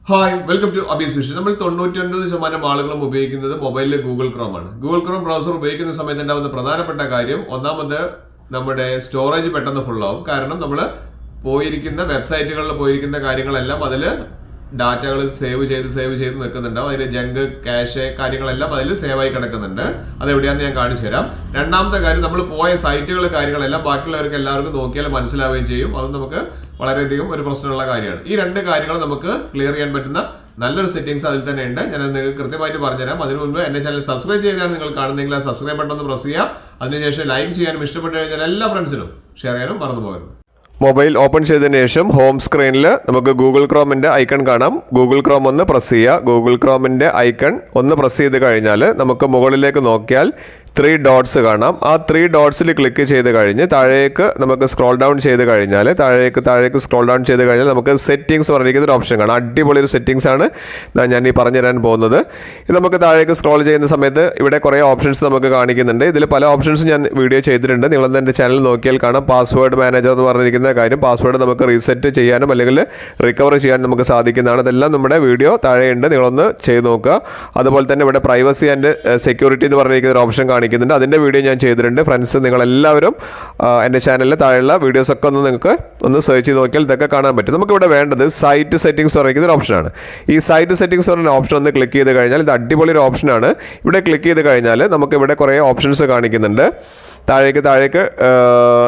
Hi welcome to അബീസ് vision. നമ്മൾ 99% ആളുകളും ഉപയോഗിക്കുന്നത് മൊബൈലിൽ ഗൂഗിൾ ക്രോം ആണ്. ഗൂഗിൾ ക്രോം ബ്രൗസർ ഉപയോഗിക്കുന്ന സമയത്ത് ഉണ്ടാവുന്ന പ്രധാനപ്പെട്ട കാര്യം, ഒന്നാമത് നമ്മുടെ സ്റ്റോറേജ് പെട്ടെന്ന് ഫുള്ളാവും. കാരണം നമ്മൾ പോയിരിക്കുന്ന വെബ്സൈറ്റുകളിൽ പോയിരിക്കുന്ന കാര്യങ്ങളെല്ലാം അതിൽ ഡാറ്റകൾ സേവ് ചെയ്ത് നിൽക്കുന്നുണ്ടാവും. അതിൽ ജങ്ക്, ക്യാഷ് കാര്യങ്ങളെല്ലാം അതിൽ സേവ് ആയി കിടക്കുന്നുണ്ട്. അതെവിടെയാണെന്ന് ഞാൻ കാണിച്ചു തരാം. രണ്ടാമത്തെ കാര്യം, നമ്മൾ പോയ സൈറ്റുകൾ കാര്യങ്ങളെല്ലാം ബാക്കിയുള്ളവർക്ക് എല്ലാവർക്കും നോക്കിയാൽ മനസ്സിലാവുകയും ചെയ്യും. അത് നമുക്ക് വളരെയധികം ഒരു പ്രശ്നമുള്ള കാര്യമാണ്. ഈ രണ്ട് കാര്യങ്ങൾ നമുക്ക് ക്ലിയർ ചെയ്യാൻ പറ്റുന്ന നല്ലൊരു സെറ്റിംഗ്സ് അതിൽ തന്നെ ഉണ്ട്. ഞാൻ നിങ്ങൾക്ക് കൃത്യമായിട്ട് പറഞ്ഞുതരാം. അതിനു മുൻപ് എന്റെ ചാനൽ സബ്സ്ക്രൈബ് ചെയ്താണ് നിങ്ങൾ കാണുന്നെങ്കിൽ ആ സബ്സ്ക്രൈബ് ബട്ടൺ ഒന്ന് പ്രസ് ചെയ്യുക. അതിനുശേഷം ലൈക്ക് ചെയ്യാനും ഇഷ്ടപ്പെട്ടു കഴിഞ്ഞാൽ എല്ലാ ഫ്രണ്ട്സിനും ഷെയർ ചെയ്യാനും മറന്നു പോകരുത്. മൊബൈൽ ഓപ്പൺ ചെയ്തതിനു ശേഷം ഹോം സ്ക്രീനിൽ നമുക്ക് ഗൂഗിൾ ക്രോമിന്റെ ഐക്കൺ കാണാം. ഗൂഗിൾ ക്രോം ഒന്ന് പ്രസ് ചെയ്യുക. ഗൂഗിൾ ക്രോമിന്റെ ഐക്കൺ ഒന്ന് പ്രസ് ചെയ്ത് കഴിഞ്ഞാൽ നമുക്ക് മുകളിലേക്ക് നോക്കിയാൽ 3 ഡോട്ട്സ് കാണാം. ആ 3 ഡോട്ട്സിൽ ക്ലിക്ക് ചെയ്ത് കഴിഞ്ഞ് താഴേക്ക് നമുക്ക് സ്ക്രോൾ ഡൗൺ ചെയ്ത് കഴിഞ്ഞാൽ താഴേക്ക് സ്ക്രോൾ ഡൗൺ ചെയ്ത് കഴിഞ്ഞാൽ നമുക്ക് സെറ്റിംഗ്സ് പറഞ്ഞിരിക്കുന്ന ഒരു ഓപ്ഷൻ കാണാം. അടിപൊളി ഒരു സെറ്റിംഗ്സ് ആണ് ഞാൻ ഈ പറഞ്ഞു തരാൻ പോകുന്നത്. ഇത് നമുക്ക് താഴേക്ക് സ്ക്രോൾ ചെയ്യുന്ന സമയത്ത് ഇവിടെ കുറേ ഓപ്ഷൻസ് നമുക്ക് കാണിക്കുന്നുണ്ട്. ഇതിൽ പല ഓപ്ഷൻസും ഞാൻ വീഡിയോ ചെയ്തിട്ടുണ്ട്. നിങ്ങളൊന്ന് എൻ്റെ ചാനൽ നോക്കിയാൽ കാണാം. പാസ്വേഡ് മാനേജർ എന്ന് പറഞ്ഞിരിക്കുന്ന കാര്യം, പാസ്വേഡ് നമുക്ക് റീസെറ്റ് ചെയ്യാനും അല്ലെങ്കിൽ റിക്കവർ ചെയ്യാനും നമുക്ക് സാധിക്കുന്നതാണ്. ഇതെല്ലാം നമ്മുടെ വീഡിയോ താഴെയുണ്ട്, നിങ്ങളൊന്ന് ചെയ്ത് നോക്കുക. അതുപോലെ തന്നെ ഇവിടെ പ്രൈവസി ആൻഡ് സെക്യൂരിറ്റി എന്ന് പറഞ്ഞിരിക്കുന്ന ഒരു ഓപ്ഷൻ കാണിക്കുന്നുണ്ട്. അതിൻ്റെ വീഡിയോ ഞാൻ ചെയ്തിട്ടുണ്ട്. ഫ്രണ്ട്സ്, നിങ്ങളെല്ലാവരും എൻ്റെ ചാനലിൽ താഴെയുള്ള വീഡിയോസൊക്കെ നിങ്ങൾക്ക് ഒന്ന് സെർച്ച് ചെയ്ത് നോക്കിയാൽ ഇതൊക്കെ കാണാൻ പറ്റും. നമുക്കിവിടെ വേണ്ടത് സൈറ്റ് സെറ്റിംഗ്സ് പറയുന്ന ഒരു ഓപ്ഷനാണ്. ഈ സൈറ്റ് സെറ്റിംഗ്സ് പറയുന്ന ഓപ്ഷൻ ഒന്ന് ക്ലിക്ക് ചെയ്ത് കഴിഞ്ഞാൽ ഇത് അടിപൊളി ഒരു ഓപ്ഷനാണ്. ഇവിടെ ക്ലിക്ക് ചെയ്ത് കഴിഞ്ഞാൽ നമുക്ക് ഇവിടെ കുറേ ഓപ്ഷൻസ് കാണിക്കുന്നുണ്ട്. താഴേക്ക്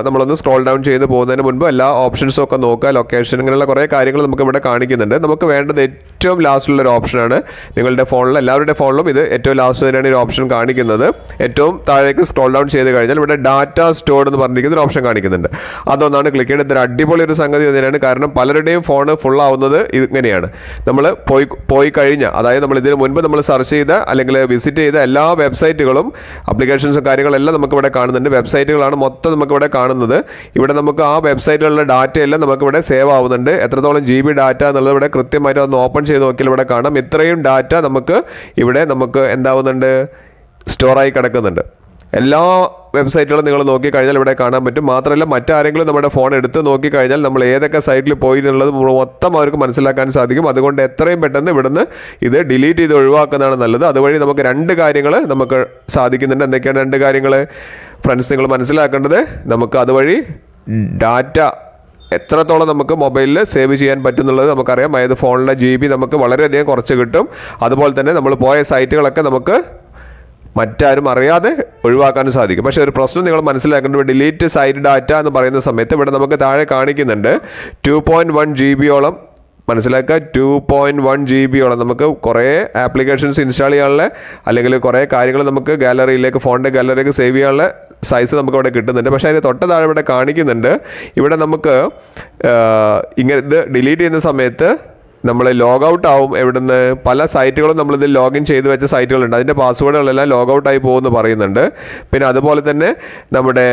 നമ്മളൊന്ന് സ്ക്രോൾ ഡൗൺ ചെയ്ത് പോകുന്നതിന് മുൻപ് എല്ലാ ഓപ്ഷൻസും ഒക്കെ നോക്കുക. ലൊക്കേഷൻ, ഇങ്ങനെയുള്ള കുറേ കാര്യങ്ങൾ നമുക്ക് ഇവിടെ കാണിക്കുന്നുണ്ട്. നമുക്ക് വേണ്ടത് ഏറ്റവും ലാസ്റ്റിലുള്ളൊരു ഓപ്ഷനാണ്. നിങ്ങളുടെ ഫോണിൽ, എല്ലാവരുടെ ഫോണിലും ഇത് ഏറ്റവും ലാസ്റ്റ് തന്നെയാണ് ഈ ഓപ്ഷൻ കാണിക്കുന്നത്. ഏറ്റവും താഴേക്ക് സ്ക്രോൾ ഡൗൺ ചെയ്ത് കഴിഞ്ഞാൽ ഇവിടെ ഡാറ്റ സ്റ്റോർഡ് എന്ന് പറഞ്ഞിരിക്കുന്ന ഒരു ഓപ്ഷൻ കാണിക്കുന്നുണ്ട്. അതൊന്നാണ് ക്ലിക്ക് ചെയ്യേണ്ടത്. ഇതൊരു അടിപൊളി ഒരു സംഗതി തന്നെയാണ്. കാരണം പലരുടെയും ഫോൺ ഫുൾ ആവുന്നത് ഇങ്ങനെയാണ്. നമ്മൾ പോയി കഴിഞ്ഞ, അതായത് നമ്മൾ ഇതിന് മുൻപ് നമ്മൾ സെർച്ച് ചെയ്ത അല്ലെങ്കിൽ വിസിറ്റ് ചെയ്ത എല്ലാ വെബ്സൈറ്റുകളും ആപ്ലിക്കേഷൻസും കാര്യങ്ങളെല്ലാം നമുക്ക് ഇവിടെ കാണുന്നുണ്ട്. വെബ്സൈറ്റുകളാണ് മൊത്തം നമുക്കിവിടെ കാണുന്നത്. ഇവിടെ നമുക്ക് ആ വെബ്സൈറ്റിലുള്ള ഡാറ്റയെല്ലാം നമുക്കിവിടെ സേവ് ആവുന്നുണ്ട്. എത്രത്തോളം GB ഡാറ്റ എന്നുള്ളത് ഇവിടെ കൃത്യമായിട്ട് ഒന്ന് ഓപ്പൺ ചെയ്ത് നോക്കിയാൽ ഇവിടെ കാണാം. ഇത്രയും ഡാറ്റ നമുക്ക് എന്താവുന്നുണ്ട്, സ്റ്റോറായി കിടക്കുന്നുണ്ട്. എല്ലാ വെബ്സൈറ്റുകളും നിങ്ങൾ നോക്കിക്കഴിഞ്ഞാൽ ഇവിടെ കാണാൻ പറ്റും. മാത്രമല്ല, മറ്റാരെങ്കിലും നമ്മുടെ ഫോൺ എടുത്ത് നോക്കിക്കഴിഞ്ഞാൽ നമ്മൾ ഏതൊക്കെ സൈറ്റിൽ പോയി എന്നുള്ളത് മൊത്തം അവർക്ക് മനസ്സിലാക്കാൻ സാധിക്കും. അതുകൊണ്ട് എത്രയും പെട്ടെന്ന് ഇവിടുന്ന് ഇത് ഡിലീറ്റ് ചെയ്ത് ഒഴിവാക്കുന്നതാണ് നല്ലത്. അതുവഴി നമുക്ക് 2 കാര്യങ്ങൾ നമുക്ക് സാധിക്കുന്നുണ്ട്. എന്തൊക്കെയാണ് 2 കാര്യങ്ങൾ ഫ്രണ്ട്സ് നിങ്ങൾ മനസ്സിലാക്കേണ്ടത്? നമുക്ക് അതുവഴി ഡാറ്റ എത്രത്തോളം നമുക്ക് മൊബൈലിൽ സേവ് ചെയ്യാൻ പറ്റുന്നുള്ളത് നമുക്കറിയാം. അതായത് ഫോണിലെ GB നമുക്ക് വളരെയധികം കുറച്ച് കിട്ടും. അതുപോലെ തന്നെ നമ്മൾ പോയ സൈറ്റുകളൊക്കെ നമുക്ക് മറ്റാരും അറിയാതെ ഒഴിവാക്കാനും സാധിക്കും. പക്ഷേ ഒരു പ്രശ്നം നിങ്ങൾ മനസ്സിലാക്കേണ്ടത്, ഡിലീറ്റ് സൈറ്റ് ഡാറ്റ എന്ന് പറയുന്ന സമയത്ത് ഇവിടെ നമുക്ക് താഴെ കാണിക്കുന്നുണ്ട് 2.1 GB മനസ്സിലാക്കുക. 2.1 GB നമുക്ക് കുറേ ആപ്ലിക്കേഷൻസ് ഇൻസ്റ്റാൾ ചെയ്യാനുള്ള അല്ലെങ്കിൽ കുറേ കാര്യങ്ങൾ നമുക്ക് ഫോണിൻ്റെ ഗാലറിയിലേക്ക് സേവ് ചെയ്യാനുള്ള സൈസ് നമുക്ക് ഇവിടെ കിട്ടുന്നുണ്ട്. പക്ഷേ അതിന് തൊട്ട് താഴെ ഇവിടെ കാണിക്കുന്നുണ്ട്, ഇവിടെ നമുക്ക് ഇങ്ങനെ ഇത് ഡിലീറ്റ് ചെയ്യുന്ന സമയത്ത് നമ്മൾ ലോഗൗട്ട് ആവും. എവിടുന്ന് പല സൈറ്റുകളും നമ്മളിതിൽ ലോഗിൻ ചെയ്ത് വെച്ച സൈറ്റുകളുണ്ട്. അതിൻ്റെ പാസ്വേഡുകളെല്ലാം ലോഗൗട്ടായി പോകുമെന്ന് പറയുന്നുണ്ട്. പിന്നെ അതുപോലെ തന്നെ നമ്മുടെ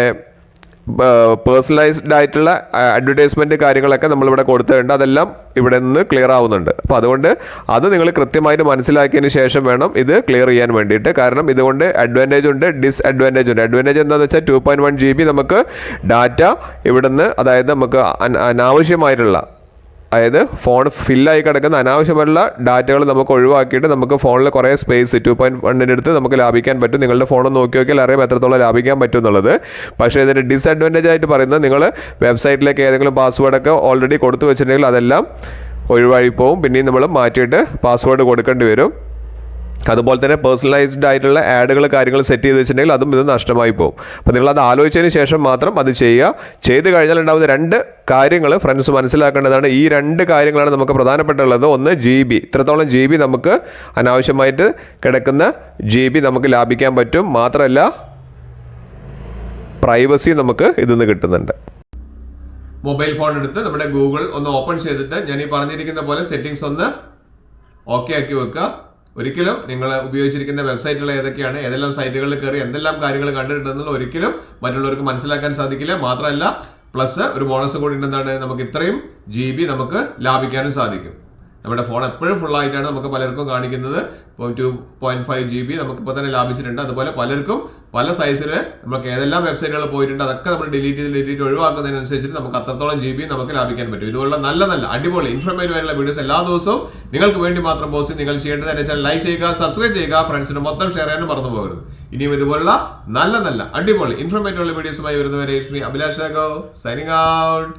പേഴ്സണലൈസ്ഡ് ആയിട്ടുള്ള അഡ്വർടൈസ്മെൻറ്റ് കാര്യങ്ങളൊക്കെ നമ്മളിവിടെ കൊടുത്തിട്ടുണ്ട്. അതെല്ലാം ഇവിടെ നിന്ന് ക്ലിയർ ആവുന്നുണ്ട്. അപ്പോൾ അതുകൊണ്ട് അത് നിങ്ങൾ കൃത്യമായിട്ട് മനസ്സിലാക്കിയതിന് ശേഷം വേണം ഇത് ക്ലിയർ ചെയ്യാൻ വേണ്ടിയിട്ട്. കാരണം ഇതുകൊണ്ട് അഡ്വാൻറ്റേജ് ഉണ്ട്, ഡിസ്അഡ്വാൻറ്റേജ് ഉണ്ട്. അഡ്വാൻറ്റേജ് എന്താണെന്ന് വെച്ചാൽ 2.1 GB നമുക്ക് ഡാറ്റ ഇവിടുന്ന്, അതായത് നമുക്ക് അനാവശ്യമായിട്ടുള്ള, അതായത് ഫോൺ ഫില്ലായി കിടക്കുന്ന അനാവശ്യമായിട്ടുള്ള ഡാറ്റകൾ നമുക്ക് ഒഴിവാക്കിയിട്ട് നമുക്ക് ഫോണിൽ കുറേ സ്പേസ് 2.1 അടുത്ത് നമുക്ക് ലാഭിക്കാൻ പറ്റും. നിങ്ങളുടെ ഫോൺ നോക്കി നോക്കിയാൽ അറിയാം എത്രത്തോളം ലാഭിക്കാൻ പറ്റും എന്നുള്ളത്. പക്ഷേ ഇതിൻ്റെ ഡിസ്അഡ്വാൻറ്റേജ് ആയിട്ട് പറയുന്നത്, നിങ്ങൾ വെബ്സൈറ്റിലേക്ക് ഏതെങ്കിലും പാസ്വേഡൊക്കെ ഓൾറെഡി കൊടുത്തു വെച്ചിട്ടുണ്ടെങ്കിൽ അതെല്ലാം ഒഴിവായി പോവും. പിന്നെയും നമ്മൾ മാറ്റിയിട്ട് പാസ്വേഡ് കൊടുക്കേണ്ടി വരും. അതുപോലെ തന്നെ പേഴ്സണലൈസ്ഡ് ആയിട്ടുള്ള ആഡുകൾ കാര്യങ്ങൾ സെറ്റ് ചെയ്ത് വെച്ചിട്ടുണ്ടെങ്കിൽ അതും ഇത് നഷ്ടമായി പോകും. അപ്പോൾ നിങ്ങളത് ആലോചിച്ചതിന് ശേഷം മാത്രം അത് ചെയ്യുക. ചെയ്ത് കഴിഞ്ഞാൽ ഉണ്ടാകുന്ന 2 കാര്യങ്ങൾ ഫ്രണ്ട്സ് മനസ്സിലാക്കേണ്ടതാണ്. ഈ 2 കാര്യങ്ങളാണ് നമുക്ക് പ്രധാനപ്പെട്ടുള്ളത്. ഒന്ന്, GB, ഇത്രത്തോളം GB നമുക്ക് അനാവശ്യമായിട്ട് കിടക്കുന്ന GB നമുക്ക് ലാഭിക്കാൻ പറ്റും. മാത്രമല്ല, പ്രൈവസി നമുക്ക് ഇതിന്ന് കിട്ടുന്നുണ്ട്. മൊബൈൽ ഫോൺ എടുത്ത് നമ്മുടെ ഗൂഗിൾ ഒന്ന് ഓപ്പൺ ചെയ്തിട്ട് ഞാൻ ഈ പറഞ്ഞിരിക്കുന്ന പോലെ സെറ്റിംഗ്സ് ഒന്ന് ഓക്കെ ആക്കി വെക്കുക. ഒരിക്കലും നിങ്ങൾ ഉപയോഗിച്ചിരിക്കുന്ന വെബ്സൈറ്റുകൾ ഏതൊക്കെയാണ്, ഏതെല്ലാം സൈറ്റുകളിൽ കയറി എന്തെല്ലാം കാര്യങ്ങൾ കണ്ടിട്ടുണ്ടെന്നുള്ള ഒരിക്കലും മറ്റുള്ളവർക്ക് മനസ്സിലാക്കാൻ സാധിക്കില്ല. മാത്രമല്ല, പ്ലസ് ഒരു ബോണസ് കൂടി ഉണ്ടെന്നാണ്, നമുക്ക് ഇത്രയും GB നമുക്ക് ലാഭിക്കാനും സാധിക്കും. നമ്മുടെ ഫോൺ എപ്പോഴും ഫുൾ ആയിട്ടാണ് നമുക്ക് പലർക്കും കാണിക്കുന്നത്. ഇപ്പോൾ 2.5 GB നമുക്കിപ്പോൾ തന്നെ ലാഭിച്ചിട്ടുണ്ട്. അതുപോലെ പലർക്കും പല സൈസിൽ നമുക്ക് ഏതെല്ലാം വെബ്സൈറ്റുകൾ പോയിട്ടുണ്ട് അതൊക്കെ നമ്മൾ ഡിലീറ്റ് ഒഴിവാക്കുന്നതിനനുസരിച്ചിട്ട് നമുക്ക് അത്രത്തോളം GB നമുക്ക് ലാഭിക്കാൻ പറ്റും. ഇതുപോലുള്ള നല്ല അടിപൊളി ഇൻഫോർമേറ്റീവ് ആയിട്ടുള്ള വീഡിയോസ് എല്ലാ ദിവസവും നിങ്ങൾക്ക് വേണ്ടി മാത്രം പോസ്റ്റ് നിങ്ങൾ ചെയ്യേണ്ടത് എന്റെ ചാനൽ ലൈക്ക് ചെയ്യുക, സബ്സ്ക്രൈബ് ചെയ്യുക, ഫ്രണ്ട്സിന് മൊത്തം ഷെയർ ചെയ്യാനും മറന്നു പോകരുത്. ഇനിയും ഇതുപോലുള്ള നല്ല അടിപൊളി ഇൻഫോർമേറ്റീവ് ഉള്ള വീഡിയോസുമായി വരുന്നവരെ അഭിലാഷ് രാഘവ് സൈനിങ് ഔട്ട്.